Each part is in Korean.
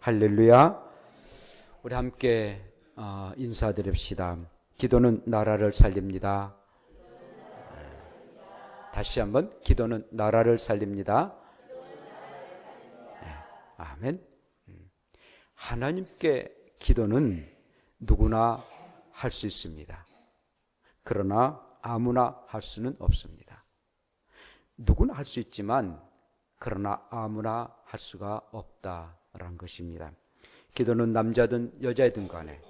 할렐루야. 우리 함께 인사드립시다. 기도는 나라를 살립니다. 다시 한번, 기도는 나라를 살립니다. 아멘. 하나님께 기도는 누구나 할 수 있습니다. 그러나 아무나 할 수는 없습니다. 누구나 할 수 있지만 그러나 아무나 할 수가 없다라는 것입니다. 기도는 남자든 여자이든 간에,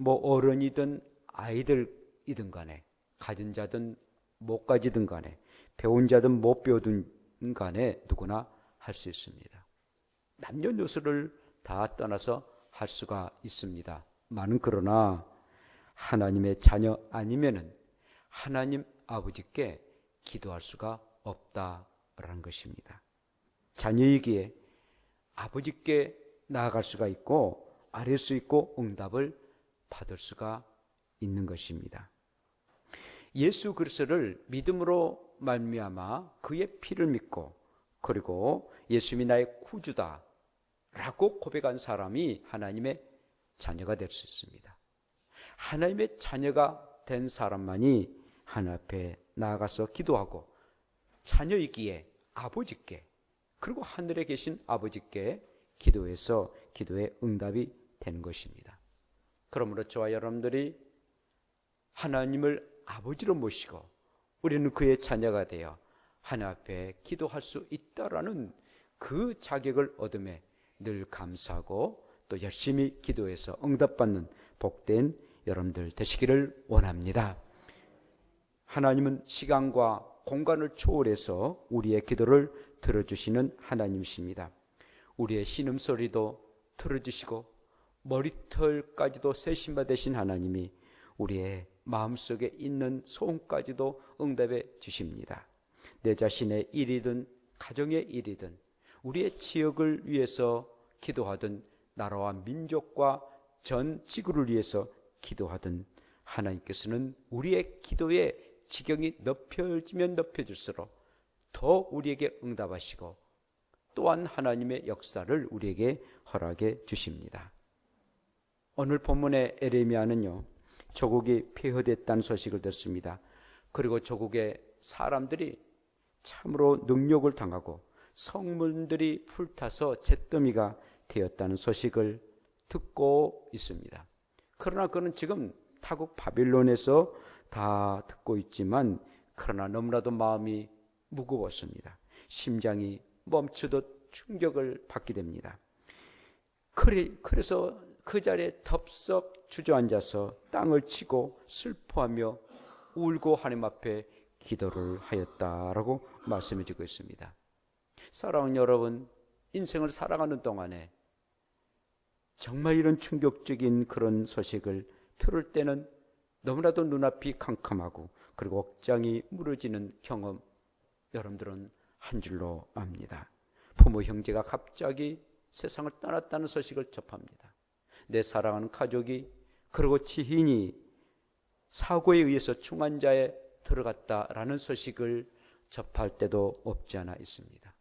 어른이든 아이들이든 간에, 가진 자든 못 가지든 간에, 배운 자든 못 배우든 간에 누구나 할 수 있습니다. 남녀노소를 다 떠나서 할 수가 있습니다. 많은 그러나 하나님의 자녀 아니면은 하나님 아버지께 기도할 수가 없다라는 것입니다. 자녀이기에 아버지께 나아갈 수가 있고 아뢰 수 있고 응답을 받을 수가 있는 것입니다. 예수 그리스도를 믿음으로 말미암아 그의 피를 믿고, 그리고 예수님이 나의 구주다 라고 고백한 사람이 하나님의 자녀가 될 수 있습니다. 하나님의 자녀가 된 사람만이 하나님 앞에 나아가서 기도하고, 자녀이기에 아버지께, 그리고 하늘에 계신 아버지께 기도해서 기도의 응답이 되는 것입니다. 그러므로 저와 여러분들이 하나님을 아버지로 모시고 우리는 그의 자녀가 되어 하나님 앞에 기도할 수 있다라는 그 자격을 얻음에 늘 감사하고 또 열심히 기도해서 응답받는 복된 여러분들 되시기를 원합니다. 하나님은 시간과 공간을 초월해서 우리의 기도를 들어주시는 하나님이십니다. 우리의 신음소리도 들어주시고 머리털까지도 세심받으신 하나님이 우리의 마음속에 있는 소원까지도 응답해 주십니다. 내 자신의 일이든 가정의 일이든 우리의 지역을 위해서 기도하든 나라와 민족과 전 지구를 위해서 기도하든 하나님께서는 우리의 기도의 지경이 높여지면 높여질수록 더 우리에게 응답하시고 또한 하나님의 역사를 우리에게 허락해 주십니다. 오늘 본문의 에레미야는요, 조국이 폐허됐다는 소식을 듣습니다. 그리고 조국의 사람들이 참으로 능욕을 당하고 성문들이 불타서 잿더미가 되었다는 소식을 듣고 있습니다. 그러나 그는 지금 타국 바빌론에서 다 듣고 있지만 그러나 너무나도 마음이 무거웠습니다. 심장이 멈추듯 충격을 받게 됩니다. 그래서 그 자리에 덥석 주저앉아서 땅을 치고 슬퍼하며 울고 하나님 앞에 기도를 하였다라고 말씀해 주고 있습니다. 사랑하는 여러분, 인생을 살아가는 동안에 정말 이런 충격적인 그런 소식을 들을 때는 너무나도 눈앞이 캄캄하고 그리고 억장이 무너지는 경험, 여러분들은 한 줄로 압니다. 부모 형제가 갑자기 세상을 떠났다는 소식을 접합니다. 내 사랑하는 가족이, 그리고 지인이 사고에 의해서 중환자에 들어갔다라는 소식을 접할 때도 없지 않아 있습니다.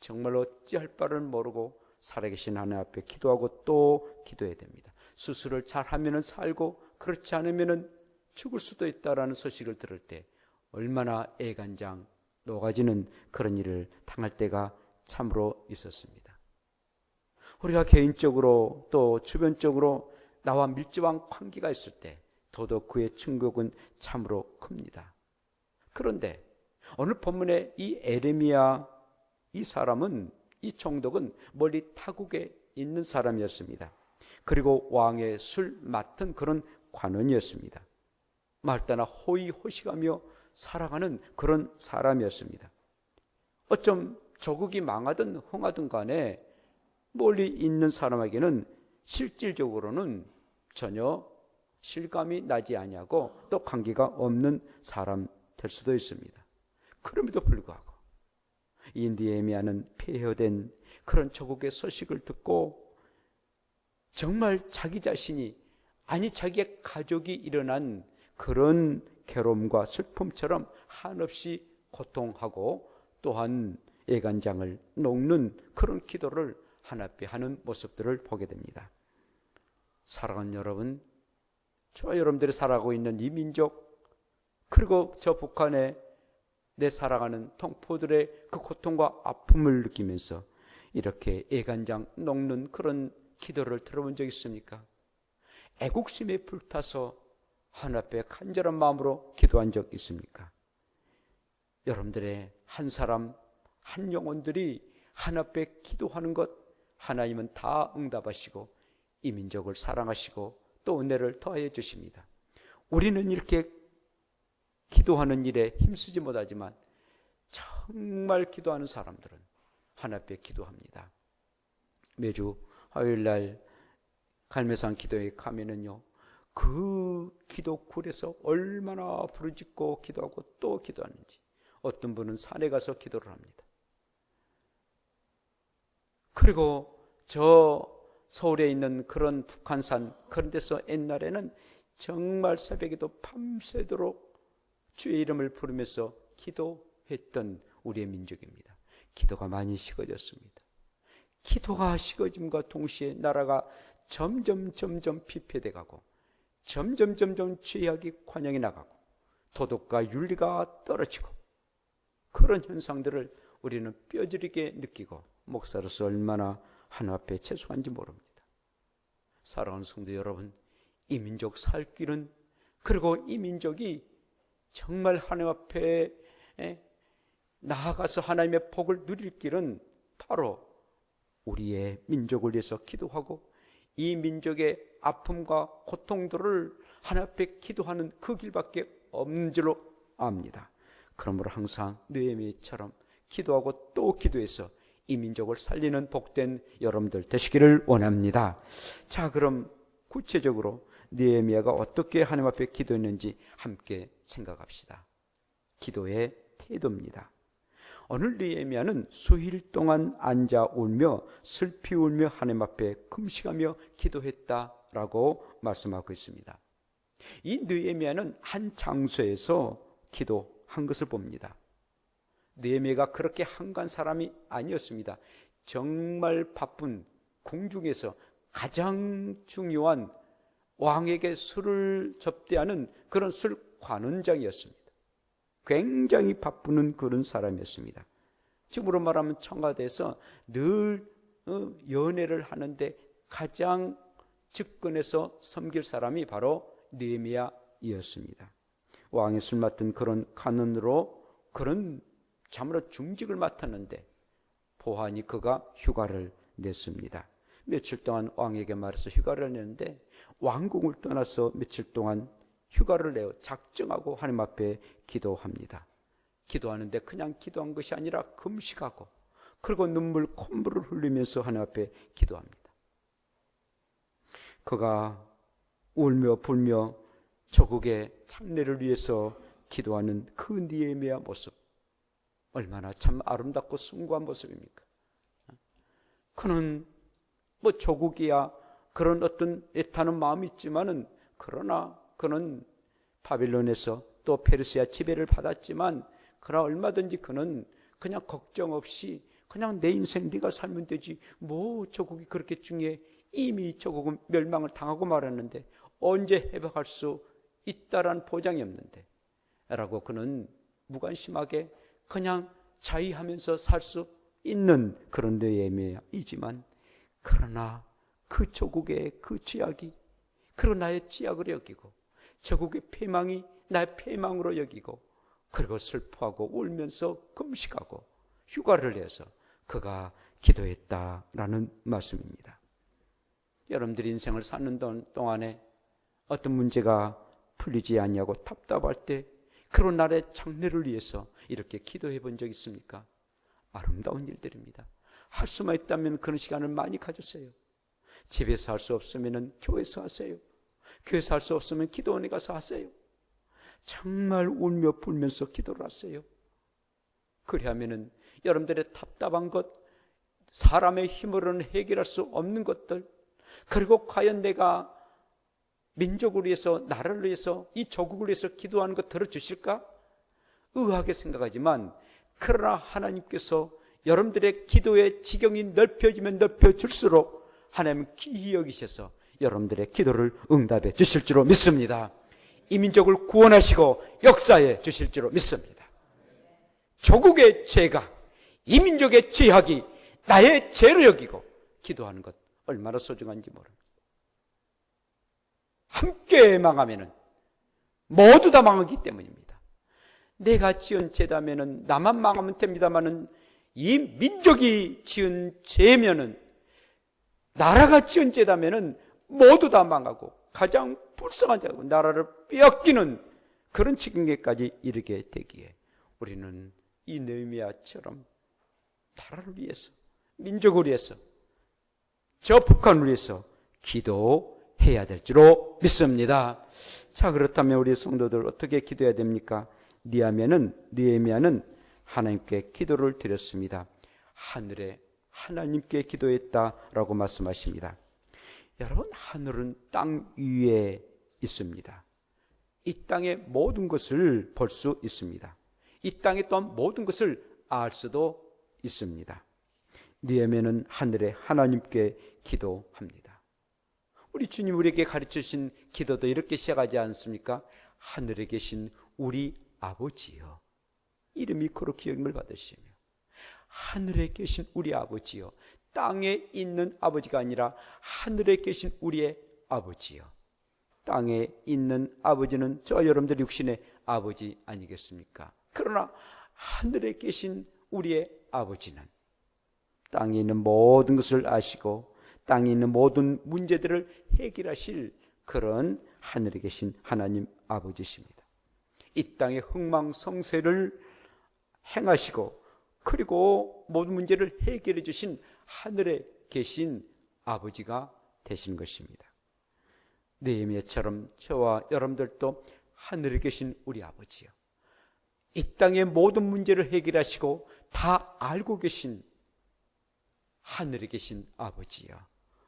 정말로 어찌할 바를 모르고 살아계신 하나님 앞에 기도하고 또 기도해야 됩니다. 수술을 잘하면 살고 그렇지 않으면 죽을 수도 있다라는 소식을 들을 때 얼마나 애간장 녹아지는 그런 일을 당할 때가 참으로 있었습니다. 우리가 개인적으로 또 주변적으로 나와 밀접한 관계가 있을 때 더더욱 그의 충격은 참으로 큽니다. 그런데 오늘 본문의 이 에레미야, 이 사람은, 이 총독은 멀리 타국에 있는 사람이었습니다. 그리고 왕의 술 맡은 그런 관원이었습니다. 말따나 호의호식하며 살아가는 그런 사람이었습니다. 어쩜 조국이 망하든 흥하든 간에 멀리 있는 사람에게는 실질적으로는 전혀 실감이 나지 아니하고 또 관계가 없는 사람 될 수도 있습니다. 그럼에도 불구하고 이 느헤미야는 폐허된 그런 조국의 소식을 듣고 정말 자기 자신이, 아니 자기의 가족이 일어난 그런 괴로움과 슬픔처럼 한없이 고통하고 또한 애간장을 녹는 그런 기도를 하나님께 하는 모습들을 보게 됩니다. 사랑하는 여러분, 저와 여러분들이 살아가고 있는 이 민족, 그리고 저 북한에 내 살아가는 동포들의 그 고통과 아픔을 느끼면서 이렇게 애간장 녹는 그런 기도를 들어본 적 있습니까? 애국심에 불타서 하나님 앞에 간절한 마음으로 기도한 적 있습니까? 여러분들의 한 사람 한 영혼들이 하나님 앞에 기도하는 것, 하나님은 다 응답하시고 이 민족을 사랑하시고 또 은혜를 더하여 주십니다. 우리는 이렇게 기도하는 일에 힘쓰지 못하지만 정말 기도하는 사람들은 하나님 앞에 기도합니다. 매주 화요일날 갈매산 기도에 가면은요, 그 기도굴에서 얼마나 부르짖고 기도하고 또 기도하는지, 어떤 분은 산에 가서 기도를 합니다. 그리고 저 서울에 있는 그런 북한산, 그런 데서 옛날에는 정말 새벽에도 밤새도록 주의 이름을 부르면서 기도했던 우리의 민족입니다. 기도가 많이 식어졌습니다. 기도가 식어짐과 동시에 나라가 점점 피폐돼 가고 점점 죄악이 관영해 나가고 도덕과 윤리가 떨어지고 그런 현상들을 우리는 뼈저리게 느끼고 목사로서 얼마나 하나님 앞에 죄송한지 모릅니다. 사랑하는 성도 여러분, 이 민족 살 길은, 그리고 이 민족이 정말 하나님 앞에 나아가서 하나님의 복을 누릴 길은 바로 우리의 민족을 위해서 기도하고 이 민족의 아픔과 고통들을 하나님 앞에 기도하는 그 길밖에 없는 줄로 압니다. 그러므로 항상 느헤미야처럼 기도하고 또 기도해서 이 민족을 살리는 복된 여러분들 되시기를 원합니다. 자, 그럼 구체적으로 느헤미야가 어떻게 하나님 앞에 기도했는지 함께 생각합시다. 기도의 태도입니다. 오늘 느헤미야는 수일 동안 앉아 울며 슬피 울며 하나님 앞에 금식하며 기도했다라고 말씀하고 있습니다. 이 느헤미야는 한 장소에서 기도한 것을 봅니다. 느헤미야가 그렇게 한가한 사람이 아니었습니다. 정말 바쁜 궁중에서 가장 중요한 왕에게 술을 접대하는 그런 술 관원장이었습니다. 굉장히 바쁘는 그런 사람이었습니다. 지금으로 말하면 청와대에서 늘 연회를 하는데 가장 집권해서 섬길 사람이 바로 느헤미야이었습니다. 왕의 술 맡은 그런 관원으로 그런 참으로 중직을 맡았는데 보아하니 그가 휴가를 냈습니다. 며칠 동안 왕에게 말해서 휴가를 내는데 왕궁을 떠나서 며칠 동안 휴가를 내어 작정하고 하나님 앞에 기도합니다. 기도하는데 그냥 기도한 것이 아니라 금식하고 그리고 콧물을 흘리면서 하나님 앞에 기도합니다. 그가 울며 불며 조국의 창례를 위해서 기도하는 그 느헤미야 모습, 얼마나 참 아름답고 숭고한 모습입니까? 그는 조국이야 그런 어떤 애타는 마음이 있지만은, 그러나 그는 바빌론에서 또 페르시아 지배를 받았지만 그러나 얼마든지 그는 그냥 걱정 없이 그냥 내 인생 네가 살면 되지, 조국이 그렇게 중요해. 이미 조국은 멸망을 당하고 말았는데 언제 회복할 수 있다란 보장이 없는데 라고 그는 무관심하게 그냥 자위하면서 살 수 있는 그런 느헤미야이지만, 그러나 그 조국의 그 죄악이 그리고 나의 죄악으로 여기고 조국의 패망이 나의 패망으로 여기고 그리고 슬퍼하고 울면서 금식하고 휴가를 내서 그가 기도했다라는 말씀입니다. 여러분들이 인생을 사는 동안에 어떤 문제가 풀리지 않냐고 답답할 때 그리고 나의 장래를 위해서 이렇게 기도해 본 적 있습니까? 아름다운 일들입니다. 할 수만 있다면 그런 시간을 많이 가주세요. 집에서 할 수 없으면 교회에서 하세요. 교회에서 할 수 없으면 기도원에 가서 하세요. 정말 울며 불면서 기도를 하세요. 그리하면 여러분들의 답답한 것, 사람의 힘으로는 해결할 수 없는 것들, 그리고 과연 내가 민족을 위해서, 나라를 위해서, 이 조국을 위해서 기도하는 것 들어주실까? 의아하게 생각하지만 그러나 하나님께서 여러분들의 기도의 지경이 넓혀지면 넓혀질수록 하나님은 귀히 여기셔서 여러분들의 기도를 응답해 주실 줄로 믿습니다. 이 민족을 구원하시고 역사해 주실 줄로 믿습니다. 조국의 죄가 이 민족의 죄악이 나의 죄로 여기고 기도하는 것 얼마나 소중한지 모릅니다. 함께 망하면은 모두 다 망하기 때문입니다. 내가 지은 죄다면은 나만 망하면 됩니다만은 이 민족이 지은 죄면은 나라가 지은 죄다면은 모두 다 망하고 가장 불쌍한 자고 나라를 빼앗기는 그런 지경에까지 이르게 되기에 우리는 이 느헤미야처럼 나라를 위해서, 민족을 위해서, 저 북한을 위해서 기도해야 될 줄로 믿습니다. 자, 그렇다면 우리 성도들 어떻게 기도해야 됩니까? 느헤미야는 하나님께 기도를 드렸습니다. 하늘에 하나님께 기도했다라고 말씀하십니다. 여러분, 하늘은 땅 위에 있습니다. 이 땅의 모든 것을 볼 수 있습니다. 이 땅의 또한 모든 것을 알 수도 있습니다. 느헤미야는 하늘에 하나님께 기도합니다. 우리 주님 우리에게 가르치신 기도도 이렇게 시작하지 않습니까? 하늘에 계신 우리 아버지여, 이름이 그렇게 여김을 받으시며, 하늘에 계신 우리 아버지여, 땅에 있는 아버지가 아니라 하늘에 계신 우리의 아버지여. 땅에 있는 아버지는 저 여러분들 육신의 아버지 아니겠습니까? 그러나 하늘에 계신 우리의 아버지는 땅에 있는 모든 것을 아시고 땅에 있는 모든 문제들을 해결하실 그런 하늘에 계신 하나님 아버지십니다. 이 땅의 흥망성쇠를 행하시고 그리고 모든 문제를 해결해 주신 하늘에 계신 아버지가 되신 것입니다. 느헤미야처럼 저와 여러분들도 하늘에 계신 우리 아버지요, 이 땅의 모든 문제를 해결하시고 다 알고 계신 하늘에 계신 아버지요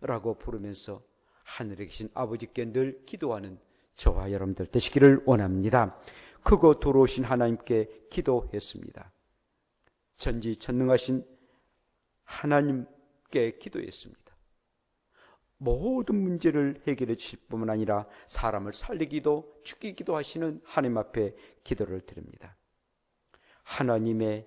라고 부르면서 하늘에 계신 아버지께 늘 기도하는 저와 여러분들 되시기를 원합니다. 크고 도로우신 하나님께 기도했습니다. 전지전능하신 하나님께 기도했습니다. 모든 문제를 해결해 주실 뿐만 아니라 사람을 살리기도 죽이기도 하시는 하나님 앞에 기도를 드립니다. 하나님의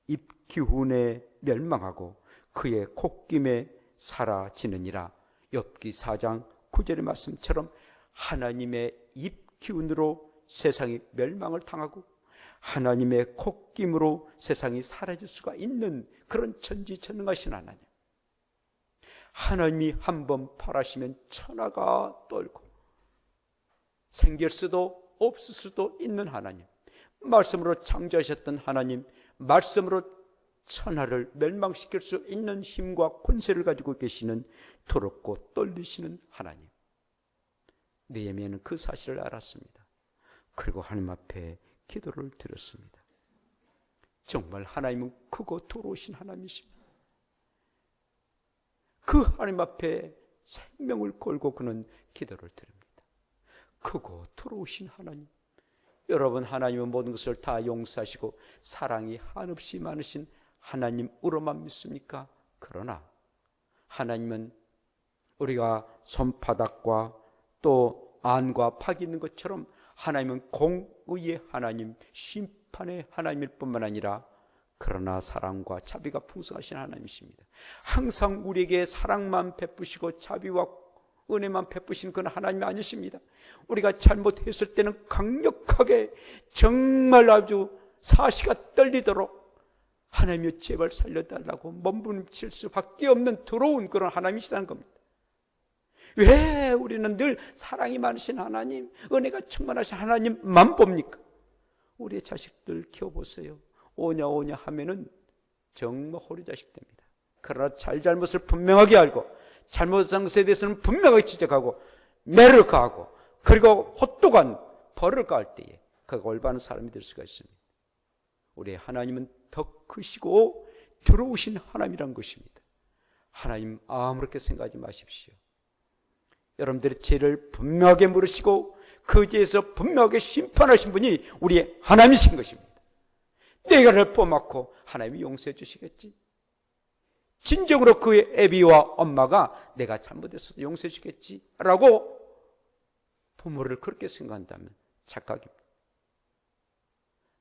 입기훈에 멸망하고 그의 콧김에 사라지느니라. 욥기 4장 9절의 말씀처럼 하나님의 입기운으로 세상이 멸망을 당하고 하나님의 콧김으로 세상이 사라질 수가 있는 그런 전지전능하신 하나님, 하나님이 한번 바라시면 천하가 떨고 생길 수도 없을 수도 있는 하나님, 말씀으로 창조하셨던 하나님, 말씀으로 천하를 멸망시킬 수 있는 힘과 권세를 가지고 계시는 더럽고 떨리시는 하나님. 느헤미야는 그 사실을 알았습니다. 그리고 하나님 앞에 기도를 드렸습니다. 정말 하나님은 크고 도로우신 하나님이십니다. 그 하나님 앞에 생명을 걸고 그는 기도를 드립니다. 크고 도로우신 하나님, 여러분, 하나님은 모든 것을 다 용서하시고 사랑이 한없이 많으신 하나님으로만 믿습니까? 그러나 하나님은 우리가 손바닥과 또 안과 박이 있는 것처럼 하나님은 공의의 하나님, 심판의 하나님일 뿐만 아니라 그러나 사랑과 자비가 풍성하신 하나님이십니다. 항상 우리에게 사랑만 베푸시고 자비와 은혜만 베푸신 그런 하나님이 아니십니다. 우리가 잘못했을 때는 강력하게 정말 아주 사시가 떨리도록 하나님이 제발 살려달라고 몸부림칠 수밖에 없는 더러운 그런 하나님이시다는 겁니다. 왜 우리는 늘 사랑이 많으신 하나님, 은혜가 충만하신 하나님만 봅니까? 우리의 자식들 키워보세요. 오냐 하면은 정말 호리자식 됩니다. 그러나 잘못을 분명하게 알고 잘못한 것에 대해서는 분명하게 지적하고 매를 가하고 그리고 혹독한 벌을 가할 때에 그가 올바른 사람이 될 수가 있습니다. 우리의 하나님은 더 크시고 들어오신 하나님이란 것입니다. 하나님 아무렇게 생각하지 마십시오. 여러분들의 죄를 분명하게 물으시고 그 죄에서 분명하게 심판하신 분이 우리의 하나님이신 것입니다. 내가 를 뽑았고 하나님이 용서해 주시겠지. 진정으로 그의 애비와 엄마가 내가 잘못했어도 용서해 주겠지라고 부모를 그렇게 생각한다면 착각입니다.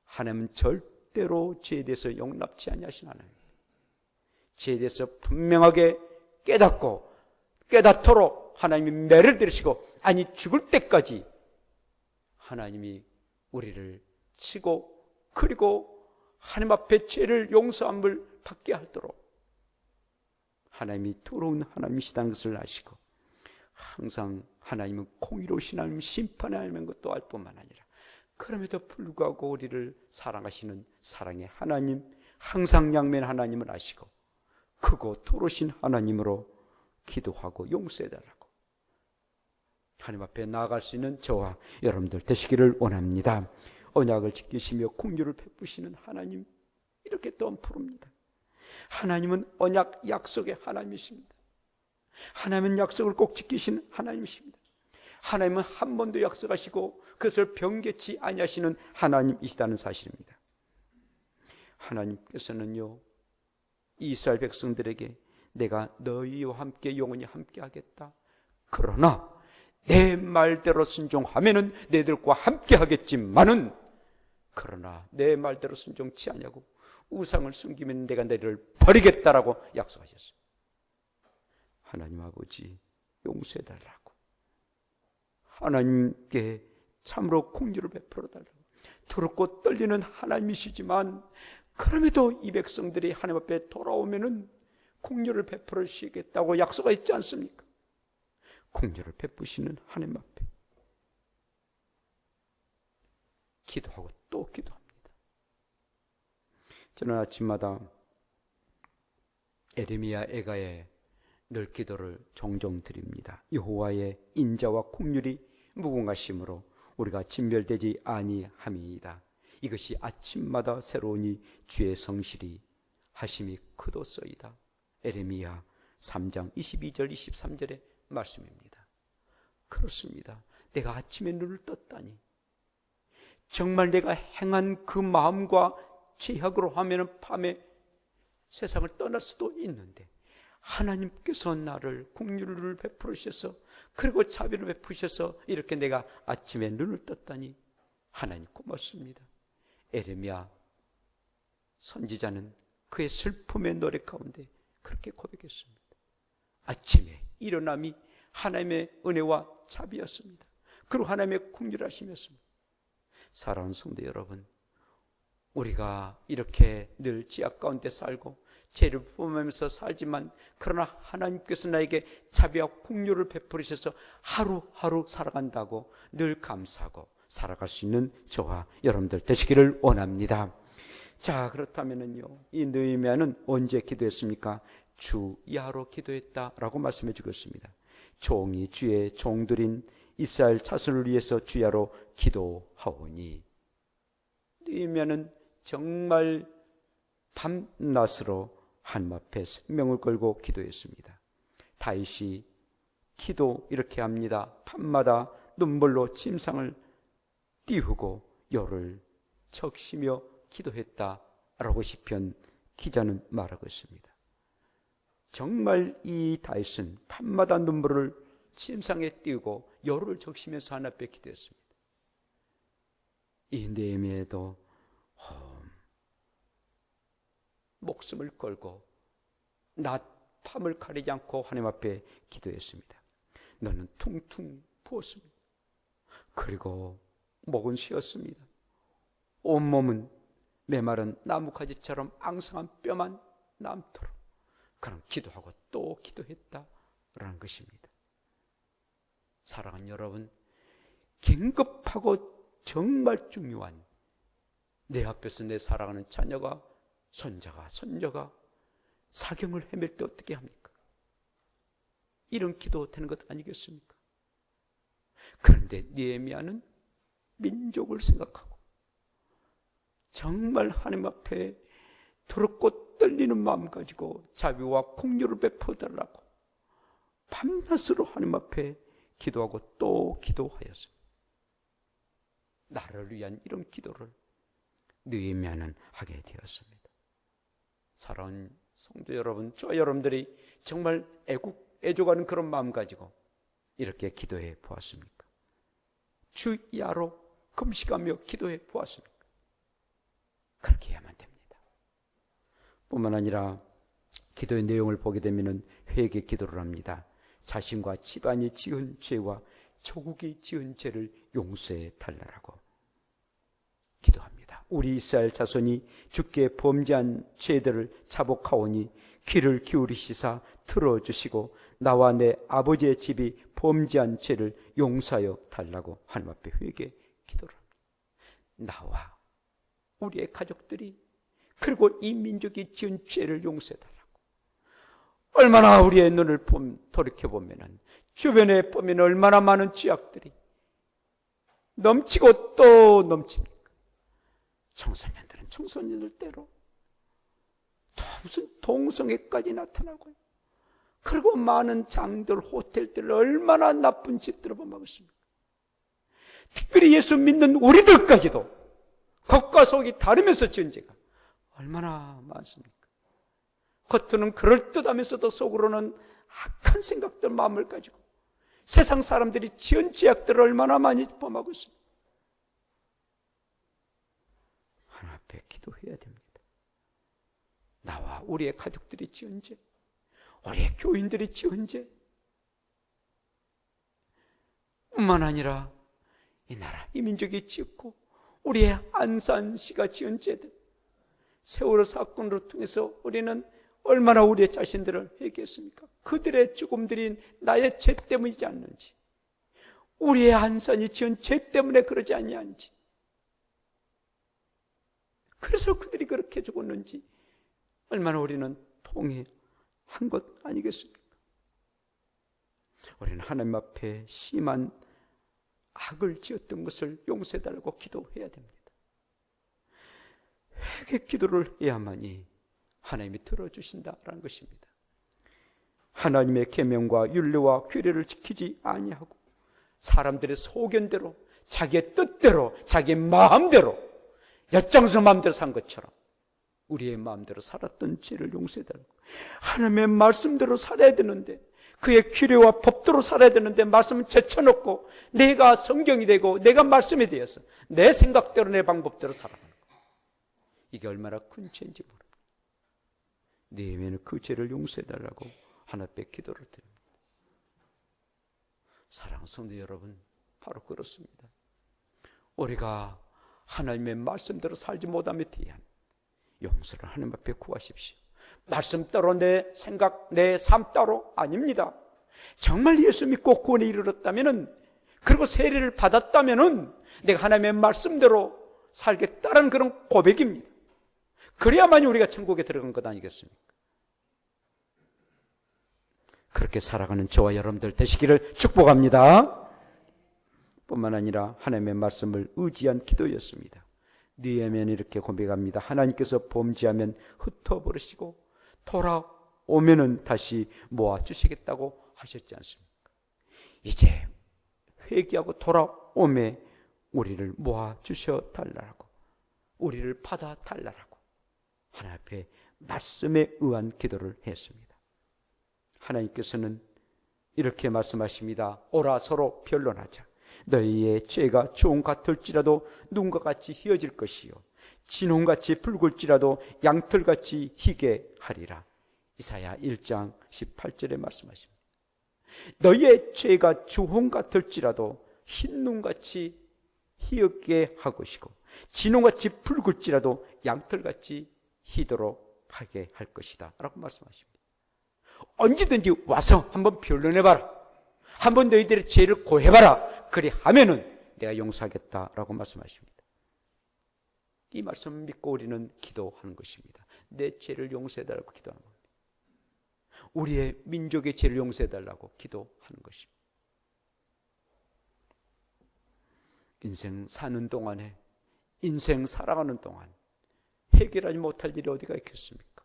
하나님은 절대로 죄에 대해서 용납치 아니하신 하나님입니다. 죄에 대해서 분명하게 깨닫도록 하나님이 매를 들으시고, 아니 죽을 때까지 하나님이 우리를 치고, 그리고 하나님 앞에 죄를 용서함을 받게 하도록 하나님이 두려운 하나님이시다는 것을 아시고, 항상 하나님은 공의로우신 하나님, 심판의 하나님인 것도 알 뿐만 아니라 그럼에도 불구하고 우리를 사랑하시는 사랑의 하나님, 항상 양면 하나님을 아시고 크고 도로신 하나님으로 기도하고 용서해달라고 하나님 앞에 나아갈 수 있는 저와 여러분들 되시기를 원합니다. 언약을 지키시며 긍휼을 베푸시는 하나님, 이렇게 또한 부릅니다. 하나님은 언약 약속의 하나님이십니다. 하나님은 약속을 꼭 지키시는 하나님이십니다. 하나님은 한 번도 약속하시고 그것을 변개치 아니하시는 하나님이시다는 사실입니다. 하나님께서는요, 이스라엘 백성들에게 내가 너희와 함께 영원히 함께 하겠다, 그러나 내 말대로 순종하면은 너희들과 함께 하겠지만은, 그러나 내 말대로 순종치 아니하고 우상을 숨기면 내가 너희를 버리겠다라고 약속하셨습니다. 하나님 아버지, 용서해달라고, 하나님께 참으로 긍휼을 베풀어 달라고. 두렵고 떨리는 하나님이시지만 그럼에도 이 백성들이 하나님 앞에 돌아오면은 긍휼을 베풀어 주시겠다고 약속하셨지 않습니까? 긍휼을 베푸시는 하나님 앞에 기도하고 또 기도합니다. 저는 아침마다 에레미야 애가에 늘 기도를 종종 드립니다. 여호와의 인자와 긍휼이 무궁하심으로 우리가 진멸되지 아니함이이다. 이것이 아침마다 새로우니 주의 성실이 하심이 크도소이다. 에레미야 3장 22절 23절의 말씀입니다. 그렇습니다. 내가 아침에 눈을 떴다니 정말 내가 행한 그 마음과 죄악으로 하면 밤에 세상을 떠날 수도 있는데 하나님께서 나를 긍휼을 베푸셔서, 그리고 자비를 베푸셔서 이렇게 내가 아침에 눈을 떴다니 하나님 고맙습니다. 에레미야 선지자는 그의 슬픔의 노래 가운데 그렇게 고백했습니다. 아침에 일어남이 하나님의 은혜와 자비였습니다. 그리고 하나님의 긍휼하심이었습니다. 사랑하는 성도 여러분, 우리가 이렇게 늘 지악 가운데 살고 죄를 범하면서 살지만, 그러나 하나님께서 나에게 자비와 긍휼을 베풀으셔서 하루하루 살아간다고 늘 감사하고 살아갈 수 있는 저와 여러분들 되시기를 원합니다. 자, 그렇다면은요, 이 느헤미야는 언제 기도했습니까? 주 야로 기도했다라고 말씀해 주겠습니다. 종이 주의 종들인 이스라엘 자손을 위해서 주야로 기도하오니, 느헤미야는 정말 밤낮으로 하나님 앞에 생명을 걸고 기도했습니다. 다윗이 기도 이렇게 합니다. 밤마다 눈물로 침상을 띄우고 열을 적시며 기도했다라고 시편 기자는 말하고 있습니다. 정말 이 다윗은 밤마다 눈물을 침상에 띄우고 열을 적시면서 하나님 앞에 기도했습니다. 이 느헤미야도 목숨을 걸고 낮 밤을 가리지 않고 하나님 앞에 기도했습니다. 너는 퉁퉁 부었습니다. 그리고 목은 쉬었습니다. 온몸은 메마른 나뭇가지처럼 앙상한 뼈만 남도록 그런 기도하고 또 기도했다라는 것입니다. 사랑하는 여러분, 긴급하고 정말 중요한 내 앞에서 내 사랑하는 자녀가, 손자가, 손녀가 사경을 헤맬 때 어떻게 합니까? 이런 기도 되는 것 아니겠습니까? 그런데 느헤미야는 민족을 생각하고 정말 하나님 앞에 두렵고 떨리는 마음 가지고 자비와 긍휼을 베풀어달라고 밤낮으로 하나님 앞에 기도하고 또 기도하였습니다. 나를 위한 이런 기도를 느헤미야는 하게 되었습니다. 사랑하는 성도 여러분, 저와 여러분들이 정말 애족하는 그런 마음 가지고 이렇게 기도해 보았습니까? 주 야로 금식하며 기도해 보았습니까? 그렇게 해야만 됩니다. 뿐만 아니라 기도의 내용을 보게 되면 회개 기도를 합니다. 자신과 집안이 지은 죄와 조국이 지은 죄를 용서해 달라고 기도합니다. 우리 이스라엘 자손이 주께 범죄한 죄들을 자복하오니 귀를 기울이시사 들어주시고 나와 내 아버지의 집이 범죄한 죄를 용서하여 달라고 하나님 앞에 회개 기도를 합니다. 나와 우리의 가족들이 그리고 이 민족이 지은 죄를 용서해 달라고. 얼마나 우리의 눈을 돌이켜보면 주변에 보면 얼마나 많은 죄악들이 넘치고 또 넘칩니까? 청소년들은 청소년들대로 또 무슨 동성애까지 나타나고요. 그리고 많은 장들, 호텔들 얼마나 나쁜 짓들을 범하겠습니까? 특별히 예수 믿는 우리들까지도 겉과 속이 다르면서 지은 죄가 얼마나 많습니까? 겉으로는 그럴듯하면서도 속으로는 악한 생각들, 마음을 가지고 세상 사람들이 지은 죄악들을 얼마나 많이 범하고 있습니다. 하나님 앞에 기도해야 됩니다. 나와 우리의 가족들이 지은 죄, 우리의 교인들이 지은 죄 뿐만 아니라 이 나라, 이 민족이 지었고 우리의 안산시가 지은 죄들, 세월호 사건으로 통해서 우리는 얼마나 우리의 자신들을 회개했습니까? 그들의 죽음들이 나의 죄 때문이지 않는지, 우리의 안산이 지은 죄 때문에 그러지 아니한지, 그래서 그들이 그렇게 죽었는지 얼마나 우리는 통회한 것 아니겠습니까? 우리는 하나님 앞에 심한 악을 지었던 것을 용서해달라고 기도해야 됩니다. 회개 기도를 해야만이 하나님이 들어주신다라는 것입니다. 하나님의 계명과 율례와 규례를 지키지 아니하고 사람들의 소견대로, 자기의 뜻대로, 자기의 마음대로, 엿장수 마음대로 산 것처럼 우리의 마음대로 살았던 죄를 용서해달라고. 하나님의 말씀대로 살아야 되는데, 그의 규례와 법대로 살아야 되는데 말씀은 제쳐놓고 내가 성경이 되고 내가 말씀에 대해서 내 생각대로 내 방법대로 살아가는 거예요. 이게 얼마나 큰 죄인지 모릅니다. 내면은 그 죄를 용서해달라고 하나님 앞에 기도를 드립니다. 사랑하는 성도 여러분, 바로 그렇습니다. 우리가 하나님의 말씀대로 살지 못함에 대한 용서를 하나님 앞에 구하십시오. 말씀대로 내 생각, 내 삶 따로 아닙니다. 정말 예수 믿고 구원에 이르렀다면, 그리고 세례를 받았다면 내가 하나님의 말씀대로 살겠다는 그런 고백입니다. 그래야만이 우리가 천국에 들어간 것 아니겠습니까? 그렇게 살아가는 저와 여러분들 되시기를 축복합니다. 뿐만 아니라 하나님의 말씀을 의지한 기도였습니다. 느헤미야는 이렇게 고백합니다. 하나님께서 범죄하면 흩어버리시고 돌아오면은 다시 모아주시겠다고 하셨지 않습니까? 이제 회개하고 돌아오매 우리를 모아주셔달라고, 우리를 받아달라고 하나님 앞에 말씀에 의한 기도를 했습니다. 하나님께서는 이렇게 말씀하십니다. 오라 서로 변론하자. 너희의 죄가 종 같을지라도 눈과 같이 희어질 것이요 진홍같이 붉을지라도 양털같이 희게 하리라. 이사야 1장 18절에 말씀하십니다. 너희의 죄가 주홍 같을지라도 흰 눈같이 희게 할 것이고 진홍같이 붉을지라도 양털같이 희도록 하게 할 것이다 라고 말씀하십니다. 언제든지 와서 한번 변론해봐라, 한번 너희들의 죄를 고해봐라. 그리 하면은 내가 용서하겠다라고 말씀하십니다. 이 말씀을 믿고 우리는 기도하는 것입니다. 내 죄를 용서해달라고 기도하는 겁니다. 우리의 민족의 죄를 용서해달라고 기도하는 것입니다. 인생 사는 동안에, 인생 살아가는 동안 해결하지 못할 일이 어디가 있겠습니까?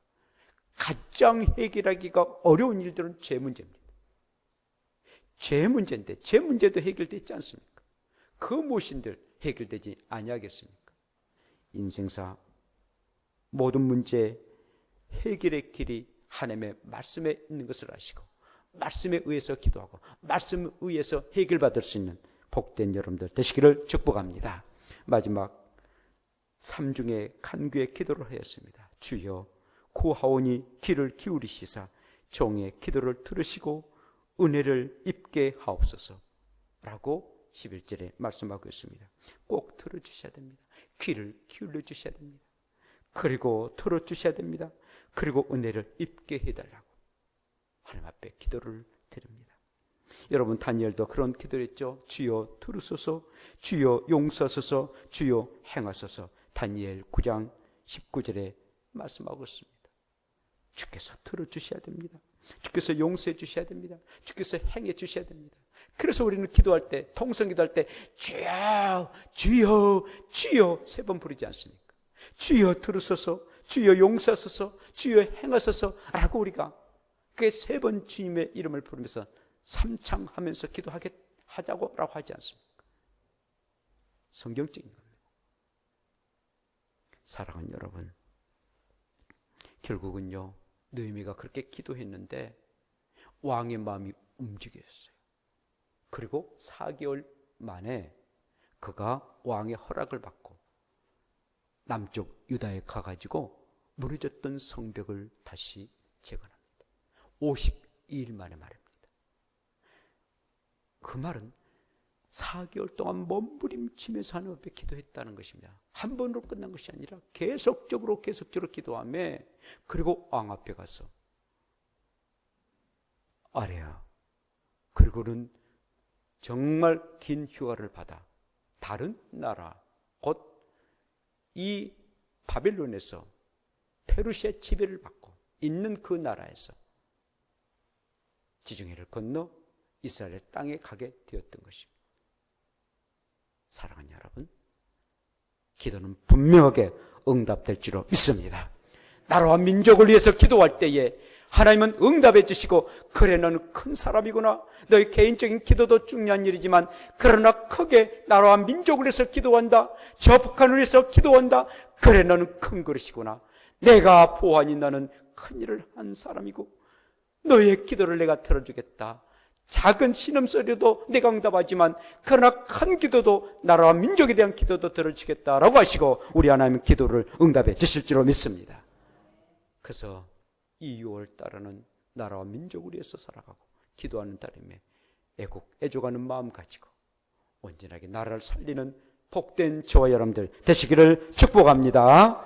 가장 해결하기가 어려운 일들은 죄 문제입니다. 죄 문제인데 죄 문제도 해결되지 않습니까? 그 무엇인들 해결되지 아니하겠습니까? 인생사 모든 문제 해결의 길이 하나님의 말씀에 있는 것을 아시고 말씀에 의해서 기도하고 말씀에 의해서 해결받을 수 있는 복된 여러분들 되시기를 축복합니다. 마지막 3중의 간구의 기도를 하였습니다. 주여 구하오니 귀를 기울이시사 종의 기도를 들으시고 은혜를 입게 하옵소서 라고 11절에 말씀하고 있습니다. 꼭 들어주셔야 됩니다. 귀를 기울여 주셔야 됩니다. 그리고 들어주셔야 됩니다. 그리고 은혜를 입게 해달라고 하나님 앞에 기도를 드립니다. 여러분 다니엘도 그런 기도를 했죠. 주여 들으소서, 주여 용서하소서, 주여 행하소서. 다니엘 9장 19절에 말씀하고 있습니다. 주께서 들어주셔야 됩니다. 주께서 용서해 주셔야 됩니다. 주께서 행해 주셔야 됩니다. 그래서 우리는 기도할 때, 통성 기도할 때 주여, 주여, 주여 3번 부르지 않습니까? 주여 들으소서, 주여 용서하소서, 주여 행하소서 라고 우리가 그 3번 주님의 이름을 부르면서 삼창하면서 하자고 라고 하지 않습니까? 성경적인 겁니다. 사랑하는 여러분, 결국은요 느헤미야가 그렇게 기도했는데 왕의 마음이 움직였어요. 그리고 4개월 만에 그가 왕의 허락을 받고 남쪽 유다에 가가지고 무너졌던 성벽을 다시 재건합니다. 52일 만에 말입니다. 그 말은 4개월 동안 몸부림치면서 하나님 앞에 기도했다는 것입니다. 한 번으로 끝난 것이 아니라 계속적으로 기도하며 그리고 왕 앞에 가서 아래야, 그리고는 정말 긴 휴가를 받아 다른 나라 곧 이 바벨론에서 페르시아 지배를 받고 있는 그 나라에서 지중해를 건너 이스라엘의 땅에 가게 되었던 것입니다. 사랑하는 여러분, 기도는 분명하게 응답될 줄로 믿습니다. 나라와 민족을 위해서 기도할 때에 하나님은 응답해 주시고, 그래 너는 큰 사람이구나, 너의 개인적인 기도도 중요한 일이지만 그러나 크게 나라와 민족을 위해서 기도한다, 저 북한을 위해서 기도한다, 그래 너는 큰 그릇이구나, 내가 보아하니 너는 큰 일을 한 사람이고 너의 기도를 내가 들어주겠다, 작은 신음소리도 내가 응답하지만 그러나 큰 기도도, 나라와 민족에 대한 기도도 들어주겠다라고 하시고 우리 하나님은 기도를 응답해 주실 줄로 믿습니다. 그래서 이 6월 달에는 나라와 민족을 위해서 살아가고 기도하는 달임에 애족하는 마음 가지고 온전하게 나라를 살리는 복된 저와 여러분들 되시기를 축복합니다.